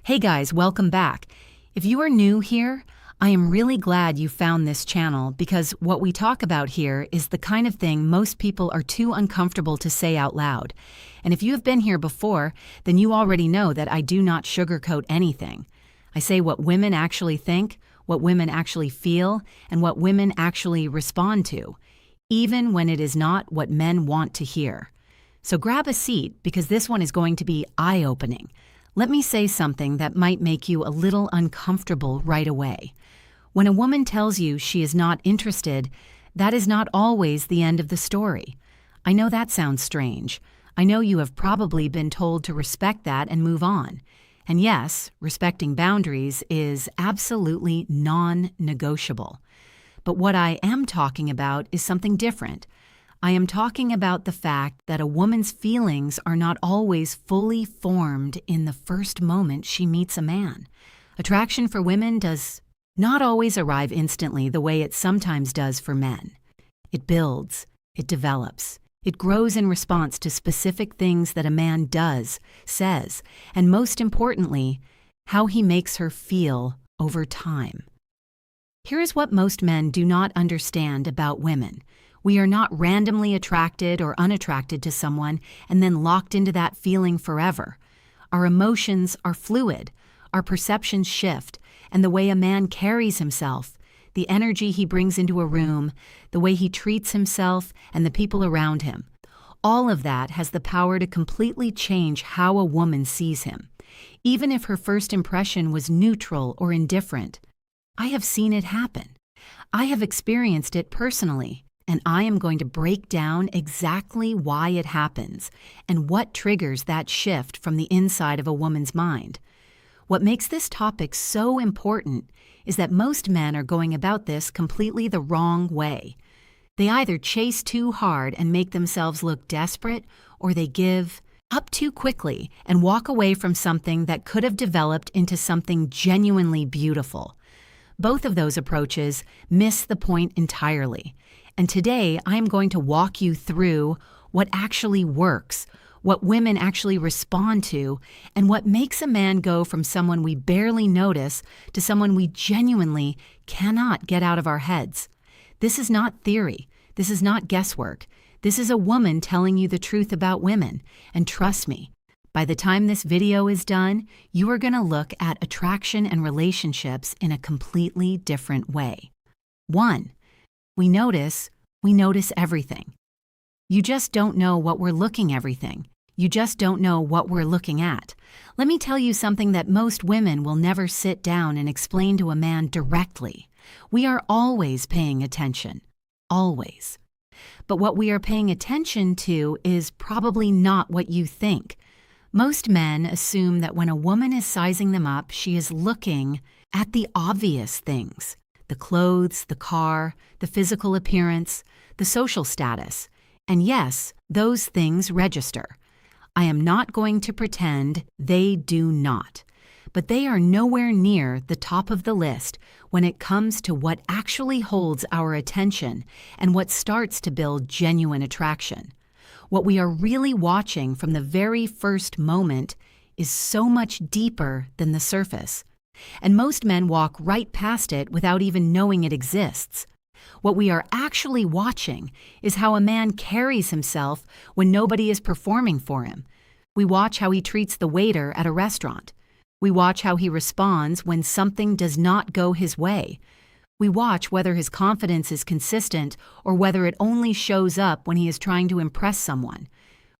Hey guys, welcome back. If you are new here, I am really glad you found this channel because what we talk about here is the kind of thing most people are too uncomfortable to say out loud. And if you have been here before, then you already know that I do not sugarcoat anything. I say what women actually think, what women actually feel, and what women actually respond to, even when it is not what men want to hear. So grab a seat because this one is going to be eye-opening. Let me say something that might make you a little uncomfortable right away. When a woman tells you she is not interested, that is not always the end of the story. I know that sounds strange. I know you have probably been told to respect that and move on. And yes, respecting boundaries is absolutely non-negotiable. But what I am talking about is something different. I am talking about the fact that a woman's feelings are not always fully formed in the first moment she meets a man. Attraction for women does not always arrive instantly the way it sometimes does for men. It builds, it develops, it grows in response to specific things that a man does, says, and most importantly, how he makes her feel over time. Here is what most men do not understand about women. We are not randomly attracted or unattracted to someone and then locked into that feeling forever. Our emotions are fluid, our perceptions shift, and the way a man carries himself, the energy he brings into a room, the way he treats himself and the people around him, all of that has the power to completely change how a woman sees him, even if her first impression was neutral or indifferent. I have seen it happen. I have experienced it personally. And I am going to break down exactly why it happens and what triggers that shift from the inside of a woman's mind. What makes this topic so important is that most men are going about this completely the wrong way. They either chase too hard and make themselves look desperate, or they give up too quickly and walk away from something that could have developed into something genuinely beautiful. Both of those approaches miss the point entirely. And today, I'm going to walk you through what actually works, what women actually respond to, and what makes a man go from someone we barely notice to someone we genuinely cannot get out of our heads. This is not theory. This is not guesswork. This is a woman telling you the truth about women. And trust me, by the time this video is done, you are going to look at attraction and relationships in a completely different way. 1. We notice everything. You just don't know what we're looking everything. You just don't know what we're looking at. Let me tell you something that most women will never sit down and explain to a man directly. We are always paying attention. Always. But what we are paying attention to is probably not what you think. Most men assume that when a woman is sizing them up, she is looking at the obvious things. The clothes, the car, the physical appearance, the social status. And yes, those things register. I am not going to pretend they do not. But they are nowhere near the top of the list when it comes to what actually holds our attention and what starts to build genuine attraction. What we are really watching from the very first moment is so much deeper than the surface. And most men walk right past it without even knowing it exists. What we are actually watching is how a man carries himself when nobody is performing for him. We watch how he treats the waiter at a restaurant. We watch how he responds when something does not go his way. We watch whether his confidence is consistent or whether it only shows up when he is trying to impress someone.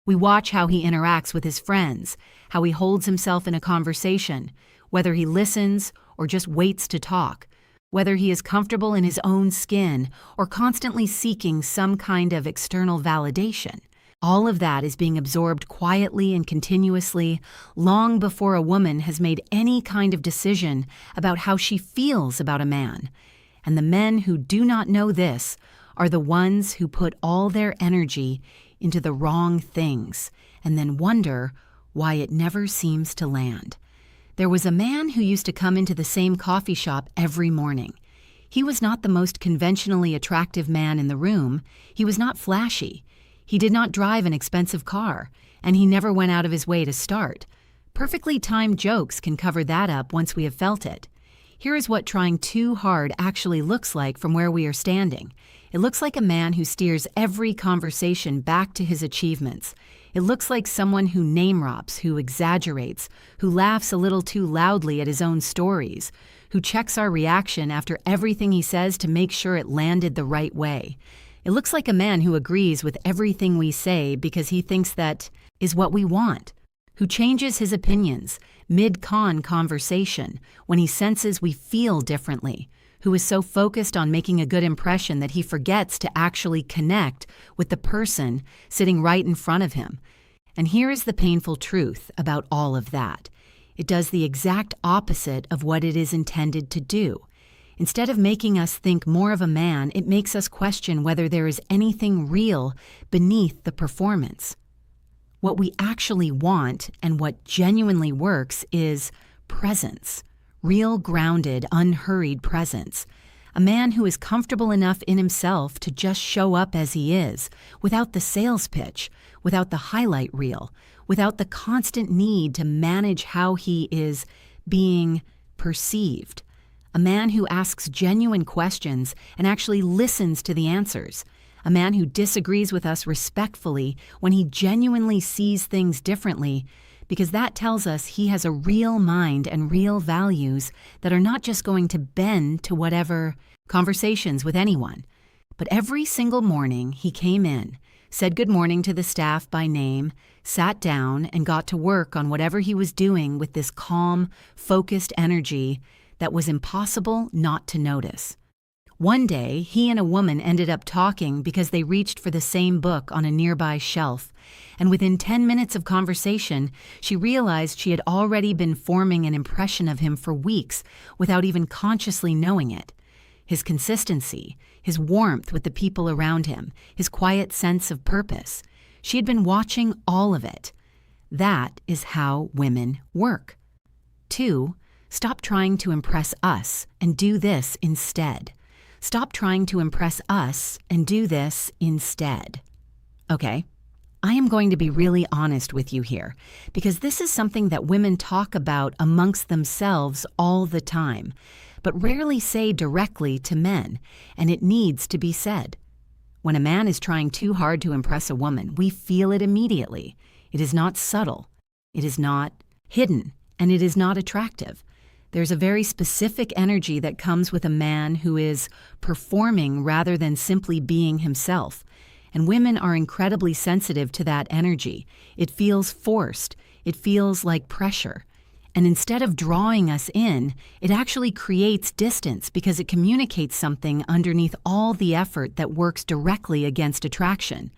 We watch how he interacts with his friends, how he holds himself in a conversation, whether he listens or just waits to talk, whether he is comfortable in his own skin or constantly seeking some kind of external validation. All of that is being absorbed quietly and continuously long before a woman has made any kind of decision about how she feels about a man. And the men who do not know this are the ones who put all their energy into the wrong things and then wonder why it never seems to land. There was a man who used to come into the same coffee shop every morning. He was not the most conventionally attractive man in the room. He was not flashy. He did not drive an expensive car, and he never went out of his way to start. Perfectly timed jokes can cover that up once we have felt it. Here is what trying too hard actually looks like from where we are standing. It looks like a man who steers every conversation back to his achievements. It looks like someone who name-drops, who exaggerates, who laughs a little too loudly at his own stories, who checks our reaction after everything he says to make sure it landed the right way. It looks like a man who agrees with everything we say because he thinks that is what we want, who changes his opinions mid-con conversation when he senses we feel differently, who is so focused on making a good impression that he forgets to actually connect with the person sitting right in front of him. And here is the painful truth about all of that. It does the exact opposite of what it is intended to do. Instead of making us think more of a man, it makes us question whether there is anything real beneath the performance. What we actually want and what genuinely works is presence, real grounded, unhurried presence. A man who is comfortable enough in himself to just show up as he is, without the sales pitch, without the highlight reel, without the constant need to manage how he is being perceived. A man who asks genuine questions and actually listens to the answers. A man who disagrees with us respectfully when he genuinely sees things differently, because that tells us he has a real mind and real values that are not just going to bend to whatever conversations with anyone. But every single morning he came in, said good morning to the staff by name, sat down and got to work on whatever he was doing with this calm, focused energy that was impossible not to notice. One day, he and a woman ended up talking because they reached for the same book on a nearby shelf, and within 10 minutes of conversation, she realized she had already been forming an impression of him for weeks without even consciously knowing it. His consistency, his warmth with the people around him, his quiet sense of purpose. She had been watching all of it. That is how women work. 2, stop trying to impress us and do this instead. Stop trying to impress us and do this instead. Okay, I am going to be really honest with you here, because this is something that women talk about amongst themselves all the time, but rarely say directly to men, and it needs to be said. When a man is trying too hard to impress a woman, we feel it immediately. It is not subtle, it is not hidden, and it is not attractive. There's a very specific energy that comes with a man who is performing rather than simply being himself. And women are incredibly sensitive to that energy. It feels forced. It feels like pressure. And instead of drawing us in, it actually creates distance because it communicates something underneath all the effort that works directly against attraction.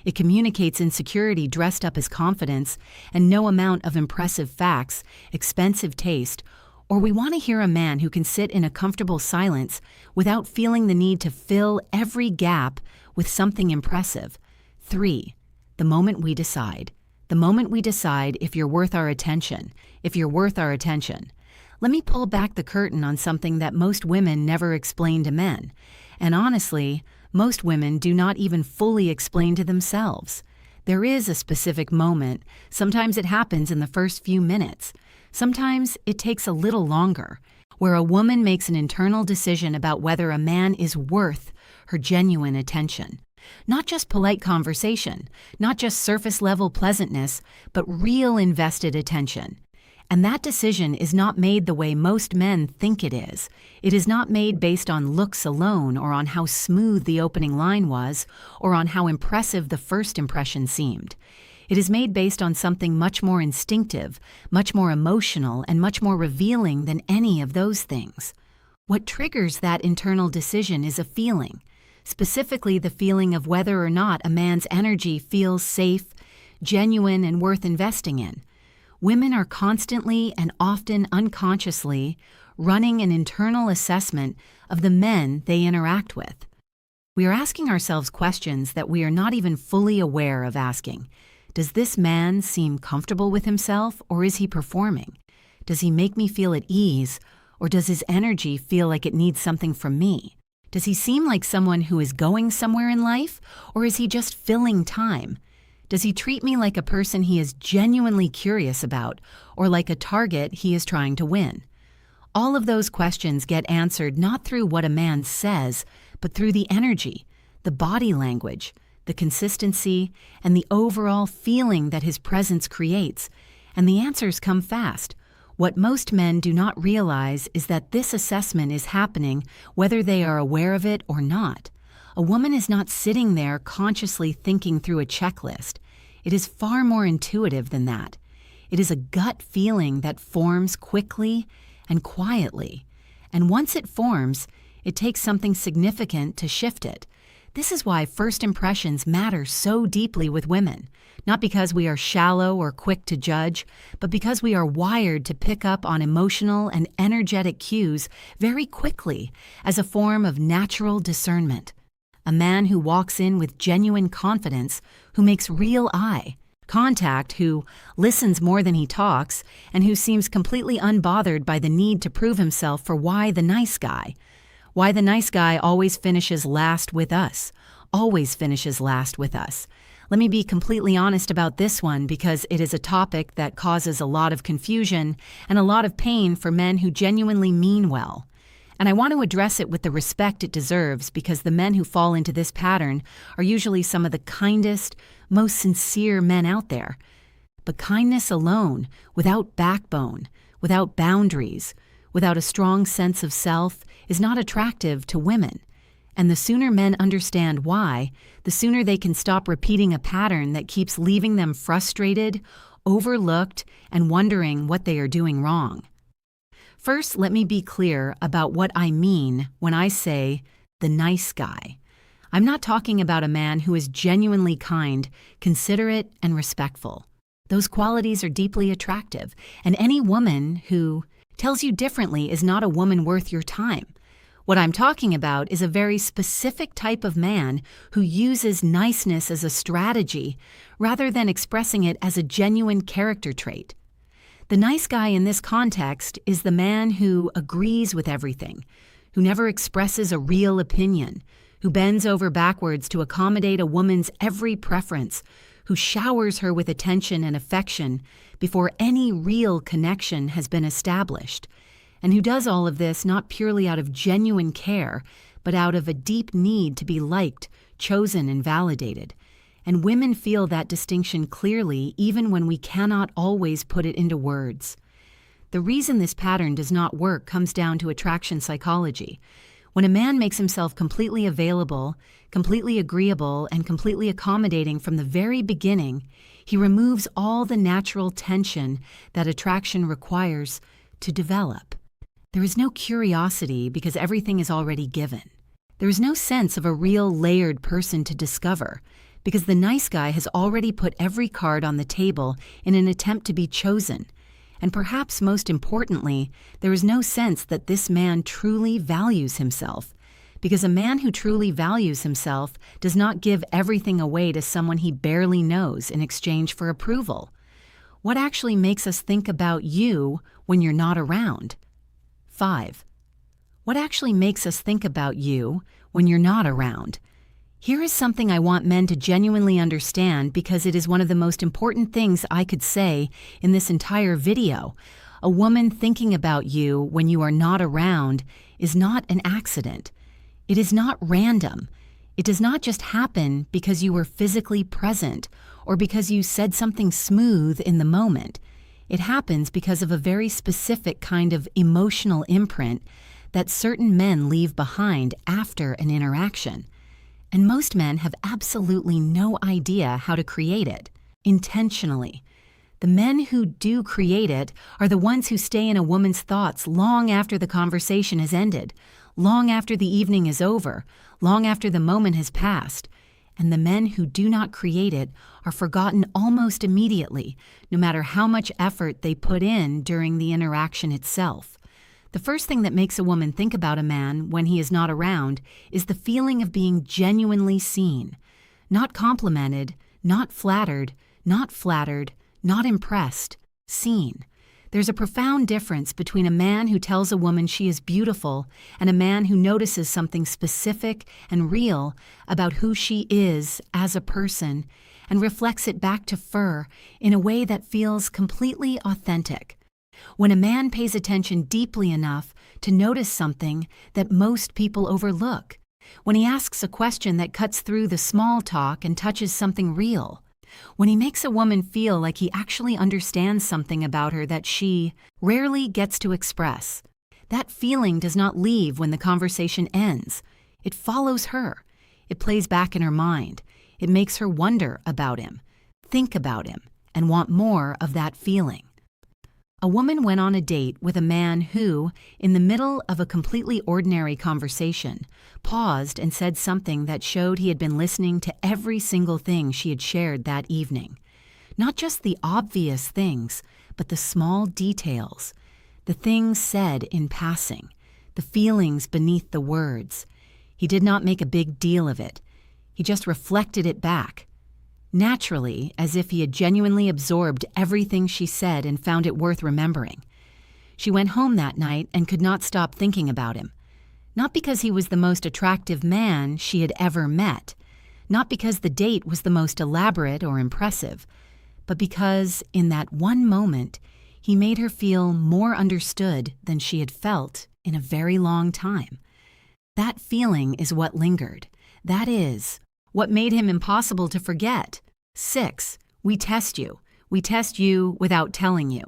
It communicates insecurity dressed up as confidence and no amount of impressive facts, expensive taste, or we want to hear a man who can sit in a comfortable silence without feeling the need to fill every gap with something impressive. 3, the moment we decide. The moment we decide if you're worth our attention, if you're worth our attention. Let me pull back the curtain on something that most women never explain to men. And honestly, most women do not even fully explain to themselves. There is a specific moment. Sometimes it happens in the first few minutes. Sometimes it takes a little longer, where a woman makes an internal decision about whether a man is worth her genuine attention. Not just polite conversation, not just surface-level pleasantness, but real invested attention. And that decision is not made the way most men think it is. It is not made based on looks alone or on how smooth the opening line was or on how impressive the first impression seemed. It is made based on something much more instinctive, much more emotional, and much more revealing than any of those things. What triggers that internal decision is a feeling, specifically the feeling of whether or not a man's energy feels safe, genuine, and worth investing in. Women are constantly and often unconsciously running an internal assessment of the men they interact with. We are asking ourselves questions that we are not even fully aware of asking. Does this man seem comfortable with himself, or is he performing? Does he make me feel at ease, or does his energy feel like it needs something from me? Does he seem like someone who is going somewhere in life, or is he just filling time? Does he treat me like a person he is genuinely curious about, or like a target he is trying to win? All of those questions get answered not through what a man says, but through the energy, the body language, the consistency, and the overall feeling that his presence creates. And the answers come fast. What most men do not realize is that this assessment is happening whether they are aware of it or not. A woman is not sitting there consciously thinking through a checklist. It is far more intuitive than that. It is a gut feeling that forms quickly and quietly. And once it forms, it takes something significant to shift it. This is why first impressions matter so deeply with women. Not because we are shallow or quick to judge, but because we are wired to pick up on emotional and energetic cues very quickly as a form of natural discernment. A man who walks in with genuine confidence, who makes real eye contact, who listens more than he talks, and who seems completely unbothered by the need to prove himself for why the nice guy. Why the nice guy always finishes last with us. Always finishes last with us. Let me be completely honest about this one because it is a topic that causes a lot of confusion and a lot of pain for men who genuinely mean well. And I want to address it with the respect it deserves because the men who fall into this pattern are usually some of the kindest, most sincere men out there. But kindness alone, without backbone, without boundaries, without a strong sense of self, is not attractive to women. And the sooner men understand why, the sooner they can stop repeating a pattern that keeps leaving them frustrated, overlooked, and wondering what they are doing wrong. First, let me be clear about what I mean when I say the nice guy. I'm not talking about a man who is genuinely kind, considerate, and respectful. Those qualities are deeply attractive, and any woman who tells you differently is not a woman worth your time. What I'm talking about is a very specific type of man who uses niceness as a strategy rather than expressing it as a genuine character trait. The nice guy in this context is the man who agrees with everything, who never expresses a real opinion, who bends over backwards to accommodate a woman's every preference, who showers her with attention and affection before any real connection has been established, and who does all of this not purely out of genuine care, but out of a deep need to be liked, chosen, and validated. And women feel that distinction clearly even when we cannot always put it into words. The reason this pattern does not work comes down to attraction psychology. When a man makes himself completely available, completely agreeable, and completely accommodating from the very beginning, he removes all the natural tension that attraction requires to develop. There is no curiosity because everything is already given. There is no sense of a real layered person to discover because the nice guy has already put every card on the table in an attempt to be chosen. And perhaps most importantly, there is no sense that this man truly values himself, because a man who truly values himself does not give everything away to someone he barely knows in exchange for approval. What actually makes us think about you when you're not around? 5. What actually makes us think about you when you're not around? Here is something I want men to genuinely understand because it is one of the most important things I could say in this entire video. A woman thinking about you when you are not around is not an accident. It is not random. It does not just happen because you were physically present or because you said something smooth in the moment. It happens because of a very specific kind of emotional imprint that certain men leave behind after an interaction. And most men have absolutely no idea how to create it, intentionally. The men who do create it are the ones who stay in a woman's thoughts long after the conversation has ended, long after the evening is over, long after the moment has passed. And the men who do not create it are forgotten almost immediately, no matter how much effort they put in during the interaction itself. The first thing that makes a woman think about a man when he is not around is the feeling of being genuinely seen. Not complimented, not flattered, not impressed, seen. There's a profound difference between a man who tells a woman she is beautiful and a man who notices something specific and real about who she is as a person and reflects it back to fur in a way that feels completely authentic. When a man pays attention deeply enough to notice something that most people overlook, when he asks a question that cuts through the small talk and touches something real, when he makes a woman feel like he actually understands something about her that she rarely gets to express, that feeling does not leave when the conversation ends. It follows her. It plays back in her mind. It makes her wonder about him, think about him, and want more of that feeling. A woman went on a date with a man who, in the middle of a completely ordinary conversation, paused and said something that showed he had been listening to every single thing she had shared that evening. Not just the obvious things, but the small details, the things said in passing, the feelings beneath the words. He did not make a big deal of it. He just reflected it back, naturally, as if he had genuinely absorbed everything she said and found it worth remembering. She went home that night and could not stop thinking about him. Not because he was the most attractive man she had ever met, not because the date was the most elaborate or impressive, but because, in that one moment, he made her feel more understood than she had felt in a very long time. That feeling is what lingered. That is what made him impossible to forget. 6. We test you. We test you without telling you.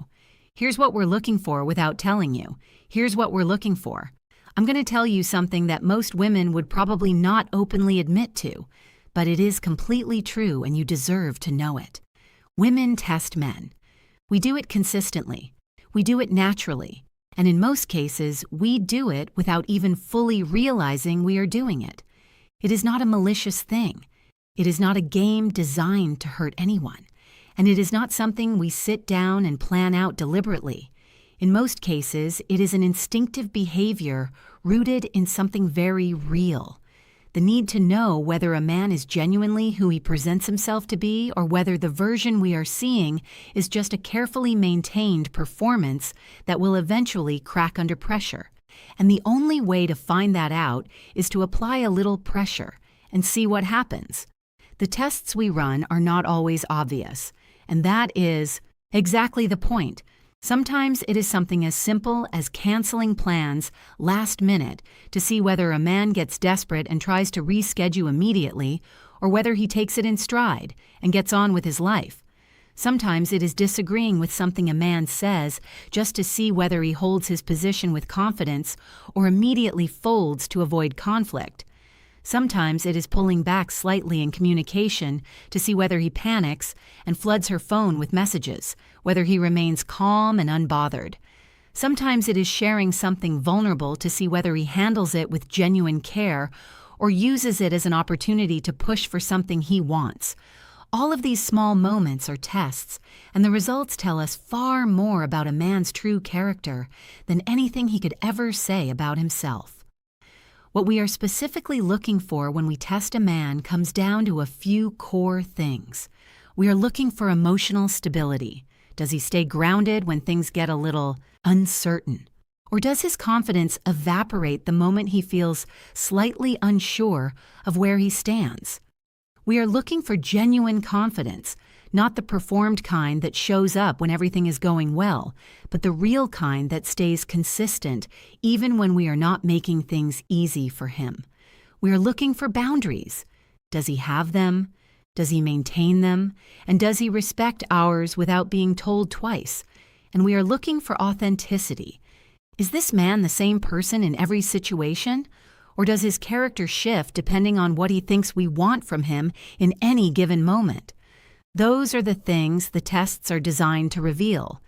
Here's what we're looking for without telling you. Here's what we're looking for. I'm going to tell you something that most women would probably not openly admit to, but it is completely true and you deserve to know it. Women test men. We do it consistently. We do it naturally. And in most cases, we do it without even fully realizing we are doing it. It is not a malicious thing. It is not a game designed to hurt anyone. And it is not something we sit down and plan out deliberately. In most cases, it is an instinctive behavior rooted in something very real. The need to know whether a man is genuinely who he presents himself to be or whether the version we are seeing is just a carefully maintained performance that will eventually crack under pressure. And the only way to find that out is to apply a little pressure and see what happens. The tests we run are not always obvious, and that is exactly the point. Sometimes it is something as simple as canceling plans last minute to see whether a man gets desperate and tries to reschedule immediately, or whether he takes it in stride and gets on with his life. Sometimes it is disagreeing with something a man says just to see whether he holds his position with confidence or immediately folds to avoid conflict. Sometimes it is pulling back slightly in communication to see whether he panics and floods her phone with messages, whether he remains calm and unbothered. Sometimes it is sharing something vulnerable to see whether he handles it with genuine care or uses it as an opportunity to push for something he wants. All of these small moments are tests, and the results tell us far more about a man's true character than anything he could ever say about himself. What we are specifically looking for when we test a man comes down to a few core things. We are looking for emotional stability. Does he stay grounded when things get a little uncertain? Or does his confidence evaporate the moment he feels slightly unsure of where he stands? We are looking for genuine confidence, not the performed kind that shows up when everything is going well, but the real kind that stays consistent even when we are not making things easy for him. We are looking for boundaries. Does he have them? Does he maintain them? And does he respect ours without being told twice? And we are looking for authenticity. Is this man the same person in every situation? Or does his character shift depending on what he thinks we want from him in any given moment? Those are the things the tests are designed to reveal.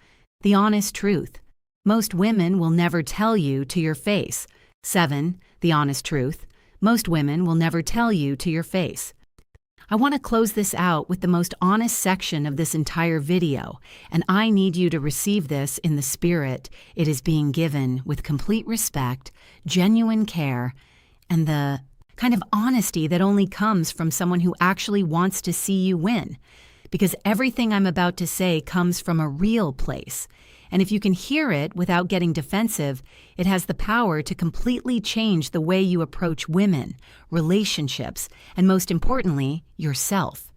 The honest truth. Most women will never tell you to your face. 7. The honest truth. Most women will never tell you to your face. I want to close this out with the most honest section of this entire video, and I need you to receive this in the spirit it is being given, with complete respect, genuine care, and the kind of honesty that only comes from someone who actually wants to see you win. Because everything I'm about to say comes from a real place. And if you can hear it without getting defensive, it has the power to completely change the way you approach women, relationships, and most importantly, yourself.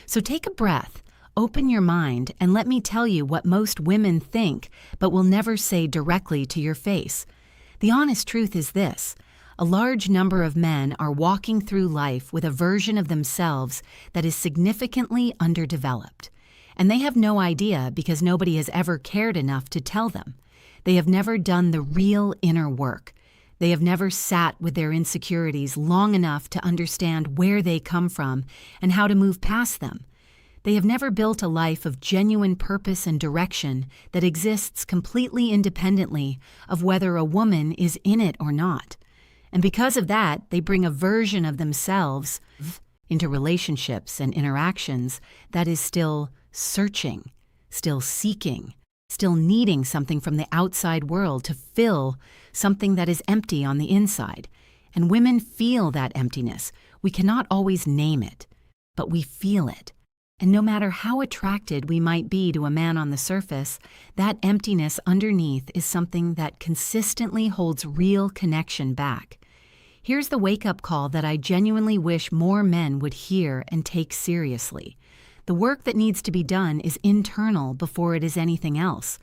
So take a breath, open your mind, and let me tell you what most women think but will never say directly to your face. The honest truth is this: a large number of men are walking through life with a version of themselves that is significantly underdeveloped. And they have no idea because nobody has ever cared enough to tell them. They have never done the real inner work. They have never sat with their insecurities long enough to understand where they come from and how to move past them. They have never built a life of genuine purpose and direction that exists completely independently of whether a woman is in it or not. And because of that, they bring a version of themselves into relationships and interactions that is still searching, still seeking, still needing something from the outside world to fill something that is empty on the inside. And women feel that emptiness. We cannot always name it, but we feel it. And no matter how attracted we might be to a man on the surface, that emptiness underneath is something that consistently holds real connection back. Here's the wake-up call that I genuinely wish more men would hear and take seriously. The work that needs to be done is internal before it is anything else.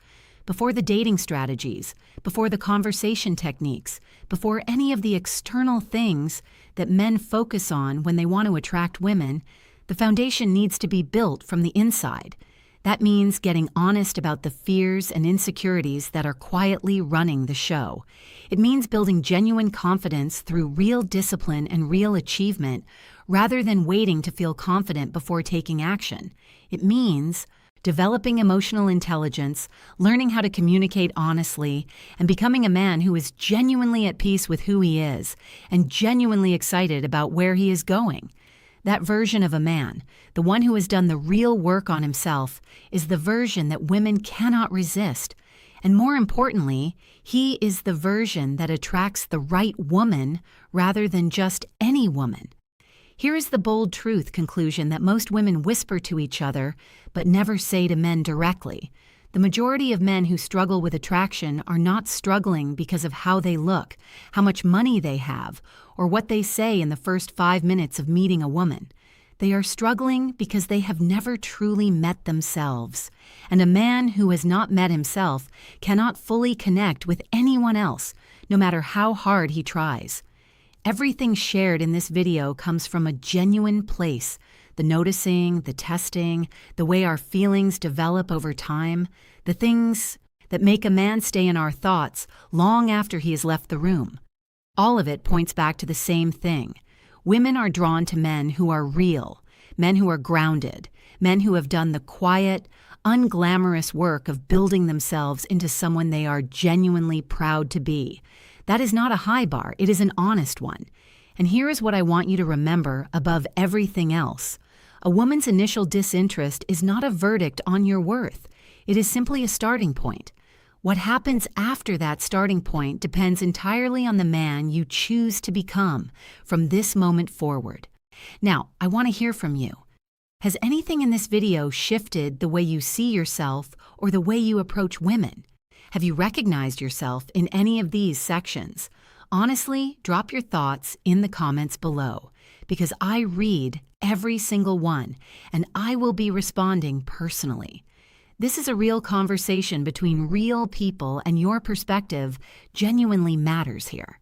Before the dating strategies, before the conversation techniques, before any of the external things that men focus on when they want to attract women, the foundation needs to be built from the inside. That means getting honest about the fears and insecurities that are quietly running the show. It means building genuine confidence through real discipline and real achievement, rather than waiting to feel confident before taking action. It means developing emotional intelligence, learning how to communicate honestly, and becoming a man who is genuinely at peace with who he is and genuinely excited about where he is going. That version of a man, the one who has done the real work on himself, is the version that women cannot resist. And more importantly, he is the version that attracts the right woman rather than just any woman. Here is the bold truth conclusion that most women whisper to each other, but never say to men directly. The majority of men who struggle with attraction are not struggling because of how they look, how much money they have, or what they say in the first 5 minutes of meeting a woman. They are struggling because they have never truly met themselves. And a man who has not met himself cannot fully connect with anyone else, no matter how hard he tries. Everything shared in this video comes from a genuine place. The noticing, the testing, the way our feelings develop over time, the things that make a man stay in our thoughts long after he has left the room. All of it points back to the same thing. Women are drawn to men who are real, men who are grounded, men who have done the quiet, unglamorous work of building themselves into someone they are genuinely proud to be. That is not a high bar, it is an honest one. And here is what I want you to remember above everything else. A woman's initial disinterest is not a verdict on your worth. It is simply a starting point. What happens after that starting point depends entirely on the man you choose to become from this moment forward. Now, I want to hear from you. Has anything in this video shifted the way you see yourself or the way you approach women? Have you recognized yourself in any of these sections? Honestly, drop your thoughts in the comments below, because I read every single one, and I will be responding personally. This is a real conversation between real people, and your perspective genuinely matters here.